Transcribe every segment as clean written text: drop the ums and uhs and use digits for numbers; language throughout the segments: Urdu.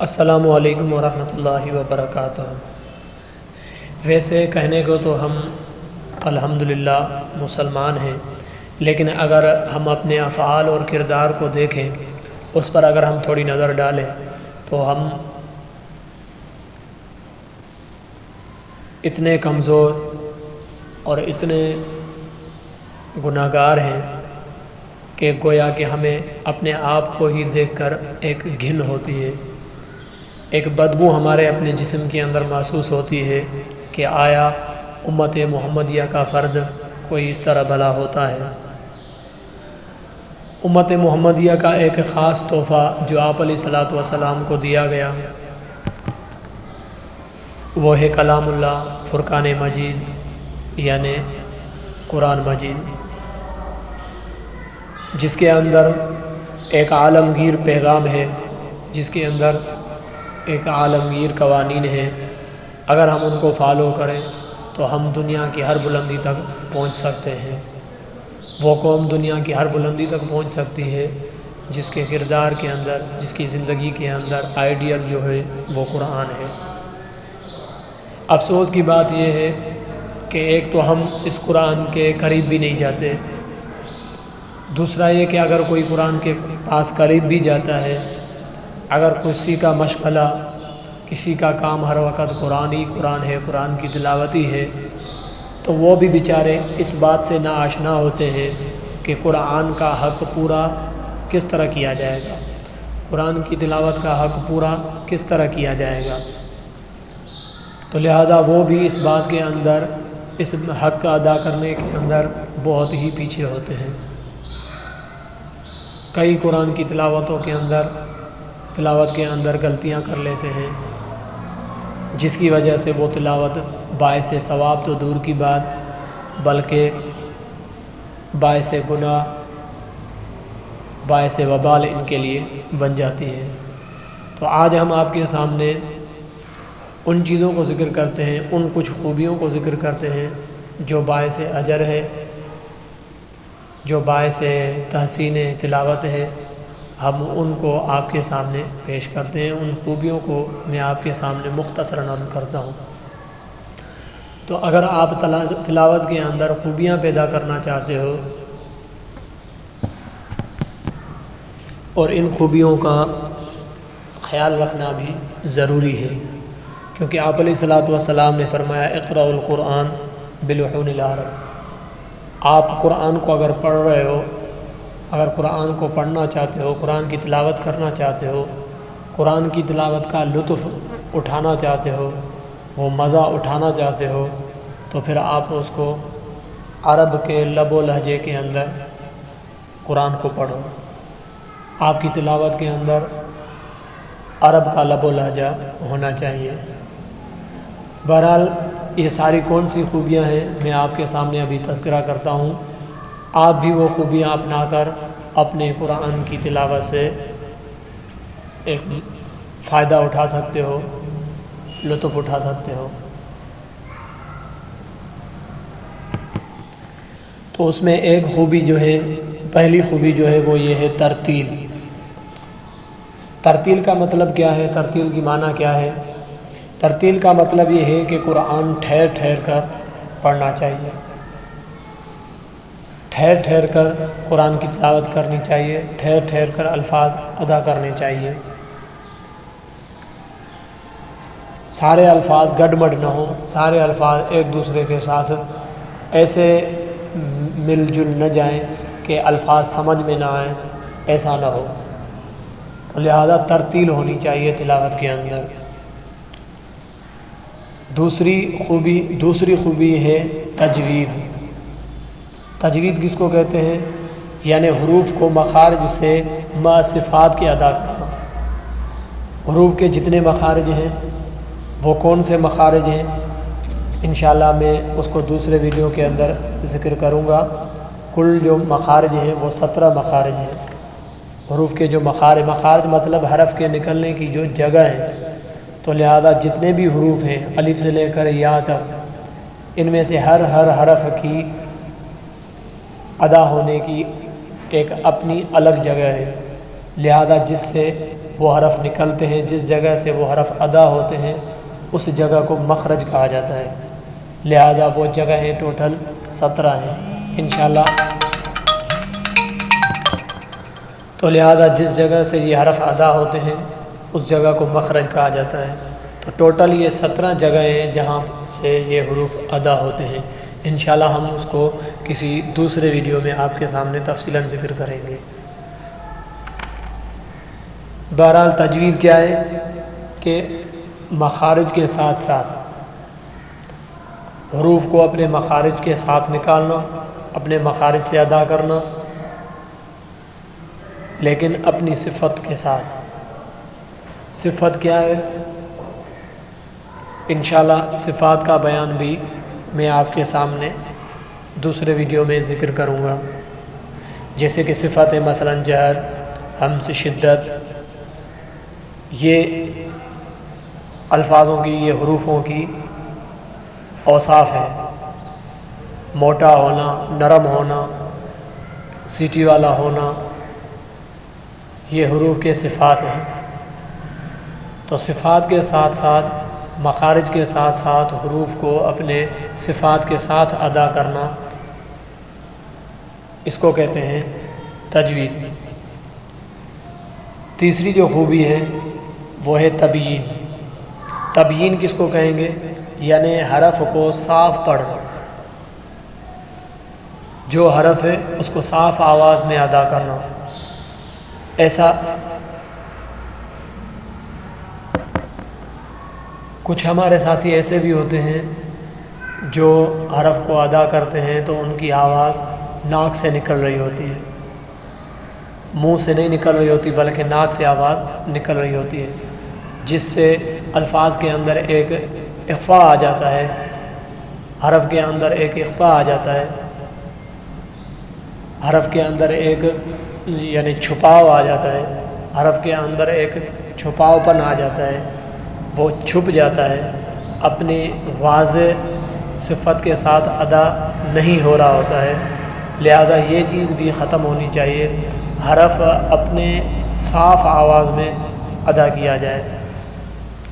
السلام علیکم ورحمۃ اللہ وبرکاتہ۔ ویسے کہنے کو تو ہم الحمدللہ مسلمان ہیں، لیکن اگر ہم اپنے افعال اور کردار کو دیکھیں، اس پر اگر ہم تھوڑی نظر ڈالیں تو ہم اتنے کمزور اور اتنے گناہگار ہیں کہ گویا کہ ہمیں اپنے آپ کو ہی دیکھ کر ایک گھن ہوتی ہے، ایک بدبو ہمارے اپنے جسم کے اندر محسوس ہوتی ہے کہ آیا امت محمدیہ کا فرد کوئی اس طرح بھلا ہوتا ہے۔ امت محمدیہ کا ایک خاص تحفہ جو آپ علیہ الصلوۃ والسلام کو دیا گیا وہ ہے کلام اللہ فرقان مجید، یعنی قرآن مجید، جس کے اندر ایک عالمگیر پیغام ہے، جس کے اندر ایک عالمگیر قوانین ہیں۔ اگر ہم ان کو فالو کریں تو ہم دنیا کی ہر بلندی تک پہنچ سکتے ہیں۔ وہ قوم دنیا کی ہر بلندی تک پہنچ سکتی ہے جس کے کردار کے اندر، جس کی زندگی کے اندر آئیڈیل جو ہے وہ قرآن ہے۔ افسوس کی بات یہ ہے کہ ایک تو ہم اس قرآن کے قریب بھی نہیں جاتے، دوسرا یہ کہ اگر کوئی قرآن کے پاس قریب بھی جاتا ہے، اگر کسی کا مشغلہ، کسی کا کام ہر وقت قرآن ہی قرآن ہے، قرآن کی تلاوت ہی ہے، تو وہ بھی بیچارے اس بات سے ناآشنا ہوتے ہیں کہ قرآن کا حق پورا کس طرح کیا جائے گا، قرآن کی تلاوت کا حق پورا کس طرح کیا جائے گا۔ تو لہذا وہ بھی اس بات کے اندر، اس حق کا ادا کرنے کے اندر بہت ہی پیچھے ہوتے ہیں۔ کئی قرآن کی تلاوت کے اندر غلطیاں کر لیتے ہیں، جس کی وجہ سے وہ تلاوت باعث ثواب تو دور کی بات بلکہ باعث گناہ، باعث وبال ان کے لیے بن جاتی ہے۔ تو آج ہم آپ کے سامنے ان چیزوں کو ذکر کرتے ہیں، ان کچھ خوبیوں کو ذکر کرتے ہیں جو باعث اجر ہے، جو باعث تحسین تلاوت ہے۔ ہم ان کو آپ کے سامنے پیش کرتے ہیں، ان خوبیوں کو میں آپ کے سامنے مختصراً نقل کرتا ہوں۔ تو اگر آپ تلاوت کے اندر خوبیاں پیدا کرنا چاہتے ہو اور ان خوبیوں کا خیال رکھنا بھی ضروری ہے، کیونکہ آپ علیہ الصلوۃ والسلام نے فرمایا اقرأ القرآن بلحون العرب۔ آپ قرآن کو اگر پڑھ رہے ہو، اگر قرآن کو پڑھنا چاہتے ہو، قرآن کی تلاوت کرنا چاہتے ہو، قرآن کی تلاوت کا لطف اٹھانا چاہتے ہو، وہ مزہ اٹھانا چاہتے ہو، تو پھر آپ اس کو عرب کے لب و لہجے کے اندر قرآن کو پڑھو۔ آپ کی تلاوت کے اندر عرب کا لب و لہجہ ہونا چاہیے۔ بہرحال یہ ساری کون سی خوبیاں ہیں میں آپ کے سامنے ابھی تذکرہ کرتا ہوں، آپ بھی وہ خوبیاں اپنا کر اپنے قرآن کی تلاوت سے ایک فائدہ اٹھا سکتے ہو، لطف اٹھا سکتے ہو۔ تو اس میں ایک خوبی جو ہے، پہلی خوبی جو ہے وہ یہ ہے ترتیل۔ ترتیل کا مطلب کیا ہے؟ ترتیل کی معنی کیا ہے؟ ترتیل کا مطلب یہ ہے کہ قرآن ٹھہر ٹھہر کر پڑھنا چاہیے، ٹھہر ٹھہر کر قرآن کی تلاوت کرنی چاہیے، ٹھہر ٹھہر کر الفاظ ادا کرنے چاہیے، سارے الفاظ گڈمڈ نہ ہوں، سارے الفاظ ایک دوسرے کے ساتھ ایسے مل جل نہ جائیں کہ الفاظ سمجھ میں نہ آئیں، ایسا نہ ہو۔ لہذا ترتیل ہونی چاہیے تلاوت کے اندر۔ دوسری خوبی ہے تجوید۔ تجوید کس کو کہتے ہیں؟ یعنی حروف کو مخارج سے مع صفات کے ادا کرنا۔ حروف کے جتنے مخارج ہیں وہ کون سے مخارج ہیں، انشاءاللہ میں اس کو دوسرے ویڈیو کے اندر ذکر کروں گا۔ کل جو مخارج ہیں وہ 17 مخارج ہیں۔ حروف کے جو مخارج مطلب حرف کے نکلنے کی جو جگہ ہے، تو لہذا جتنے بھی حروف ہیں الف سے لے کر یا تک، ان میں سے ہر حرف کی ادا ہونے کی ایک اپنی الگ جگہ ہے، لہذا جس سے وہ حرف نکلتے ہیں، جس جگہ سے وہ حرف ادا ہوتے ہیں اس جگہ کو مخرج کہا جاتا ہے۔ لہذا وہ جگہ ہیں ٹوٹل 17 ہیں انشاءاللہ۔ تو لہذا جس جگہ سے یہ حرف ادا ہوتے ہیں اس جگہ کو مخرج کہا جاتا ہے۔ تو ٹوٹل یہ 17 جگہیں ہیں جہاں سے یہ حروف ادا ہوتے ہیں۔ انشاءاللہ ہم اس کو کسی دوسرے ویڈیو میں آپ کے سامنے تفصیلاً ذکر کریں گے۔ بہرحال تجوید کیا ہے کہ مخارج کے ساتھ ساتھ حروف کو اپنے مخارج کے ساتھ نکالنا، اپنے مخارج سے ادا کرنا، لیکن اپنی صفت کے ساتھ۔ صفت کیا ہے؟ انشاءاللہ صفات کا بیان بھی میں آپ کے سامنے دوسرے ویڈیو میں ذکر کروں گا، جیسے کہ صفت ہے مثلا جہر، ہمز، شدت، یہ الفاظوں کی، یہ حروفوں کی اوصاف ہے۔ موٹا ہونا، نرم ہونا، سیٹی والا ہونا، یہ حروف کے صفات ہیں۔ تو صفات کے ساتھ ساتھ، مخارج کے ساتھ ساتھ حروف کو اپنے صفات کے ساتھ ادا کرنا، اس کو کہتے ہیں تجوید۔ تیسری جو خوبی ہے وہ ہے تبیین۔ تبیین کس کو کہیں گے؟ یعنی حرف کو صاف پڑھنا، جو حرف ہے اس کو صاف آواز میں ادا کرنا۔ ایسا کچھ ہمارے ساتھی ایسے بھی ہوتے ہیں جو حرف کو ادا کرتے ہیں تو ان کی آواز ناک سے نکل رہی ہوتی ہے، منہ سے نہیں نکل رہی ہوتی بلکہ ناک سے آواز نکل رہی ہوتی ہے، جس سے الفاظ کے اندر ایک اخفاء آ جاتا ہے، حرف کے اندر ایک اخفاء آ جاتا ہے، حرف کے اندر ایک یعنی چھپاؤ آ جاتا ہے، حرف کے اندر ایک چھپاؤ پن آ جاتا ہے، وہ چھپ جاتا ہے، اپنی واضح صفت کے ساتھ ادا نہیں ہو رہا ہوتا ہے۔ لہذا یہ چیز بھی ختم ہونی چاہیے، حرف اپنے صاف آواز میں ادا کیا جائے،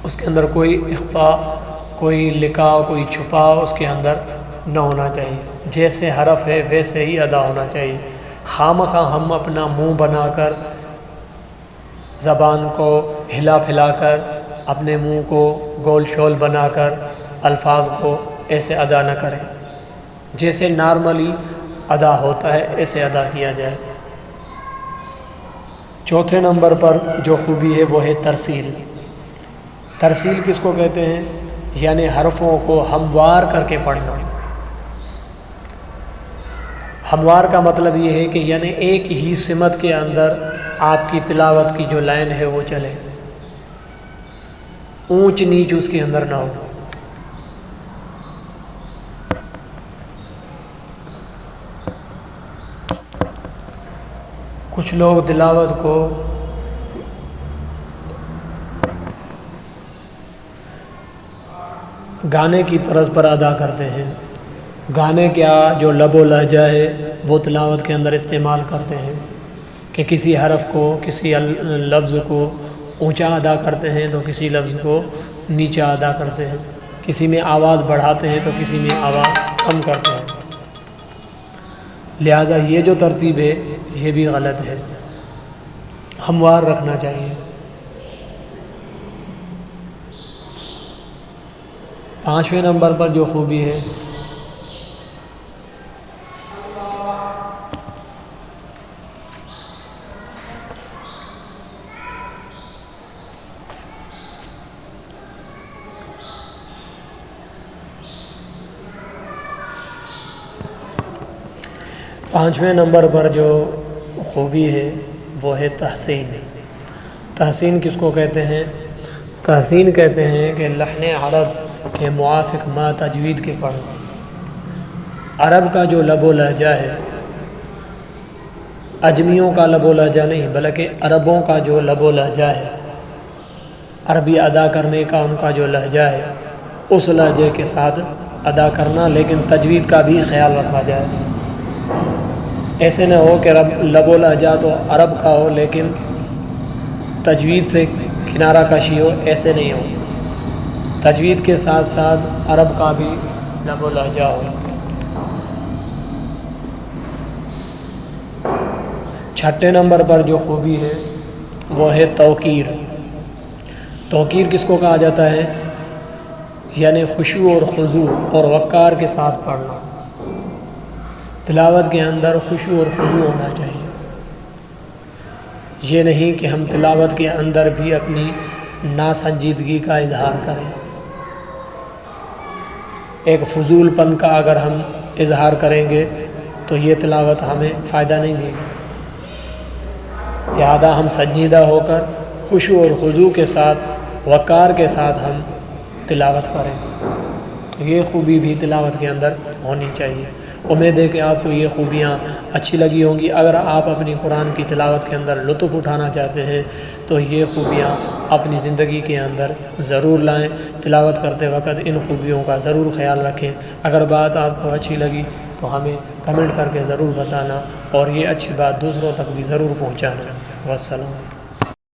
اس کے اندر کوئی اخفاء، کوئی لکاؤ، کوئی چھپاؤ اس کے اندر نہ ہونا چاہیے، جیسے حرف ہے ویسے ہی ادا ہونا چاہیے۔ خامخواہ ہم اپنا منہ بنا کر، زبان کو ہلا پھلا کر، اپنے منہ کو گول شول بنا کر الفاظ کو ایسے ادا نہ کریں، جیسے نارملی ادا ہوتا ہے ایسے ادا کیا جائے۔ چوتھے نمبر پر جو خوبی ہے وہ ہے ترسیل۔ ترسیل کس کو کہتے ہیں؟ یعنی حرفوں کو ہموار کر کے پڑھنا۔ ہموار کا مطلب یہ ہے کہ یعنی ایک ہی سمت کے اندر آپ کی تلاوت کی جو لائن ہے وہ چلے، اونچ نیچ اس کے اندر نہ ہو۔ کچھ لوگ تلاوت کو گانے کی طرز پر ادا کرتے ہیں، گانے کا جو لب و لہجہ ہے وہ تلاوت کے اندر استعمال کرتے ہیں، کہ کسی حرف کو، کسی لفظ کو اونچا ادا کرتے ہیں تو کسی لفظ کو نیچا ادا کرتے ہیں، کسی میں آواز بڑھاتے ہیں تو کسی میں آواز کم کرتے ہیں۔ لہذا یہ جو ترتیب ہے یہ بھی غلط ہے، ہموار رکھنا چاہیے۔ پانچویں نمبر پر جو خوبی ہے وہ ہے تحسین۔ تحسین کس کو کہتے ہیں؟ تحسین کہتے ہیں کہ لحن عرب کے موافق ما تجوید کے پڑھنا۔ عرب کا جو لب و لہجہ ہے، اجمیوں کا لب و لہجہ نہیں بلکہ عربوں کا جو لب و لہجہ ہے، عربی ادا کرنے کا ان کا جو لہجہ ہے، اس لہجے کے ساتھ ادا کرنا، لیکن تجوید کا بھی خیال رکھا جائے۔ ایسے نہ ہو کہ لب و لہجہ تو عرب کا ہو لیکن تجوید سے کنارہ کشی ہو، ایسے نہیں ہو، تجوید کے ساتھ ساتھ عرب کا بھی لب و لہجہ ہو۔ چھٹے نمبر پر جو خوبی ہے وہ ہے توقیر۔ توقیر کس کو کہا جاتا ہے؟ یعنی خشوع اور خضوع اور وقار کے ساتھ پڑھنا۔ تلاوت کے اندر خشوع اور خضوع ہونا چاہیے، یہ نہیں کہ ہم تلاوت کے اندر بھی اپنی ناسنجیدگی کا اظہار کریں، ایک فضول پن کا اگر ہم اظہار کریں گے تو یہ تلاوت ہمیں فائدہ نہیں دے گی۔ لہذا ہم سنجیدہ ہو کر خشوع اور خضوع کے ساتھ وقار کے ساتھ ہم تلاوت کریں، تو یہ خوبی بھی تلاوت کے اندر ہونی چاہیے۔ امید ہے کہ آپ کو یہ خوبیاں اچھی لگی ہوں گی۔ اگر آپ اپنی قرآن کی تلاوت کے اندر لطف اٹھانا چاہتے ہیں تو یہ خوبیاں اپنی زندگی کے اندر ضرور لائیں، تلاوت کرتے وقت ان خوبیوں کا ضرور خیال رکھیں۔ اگر بات آپ کو اچھی لگی تو ہمیں کمنٹ کر کے ضرور بتانا، اور یہ اچھی بات دوسروں تک بھی ضرور پہنچانا۔ والسلام۔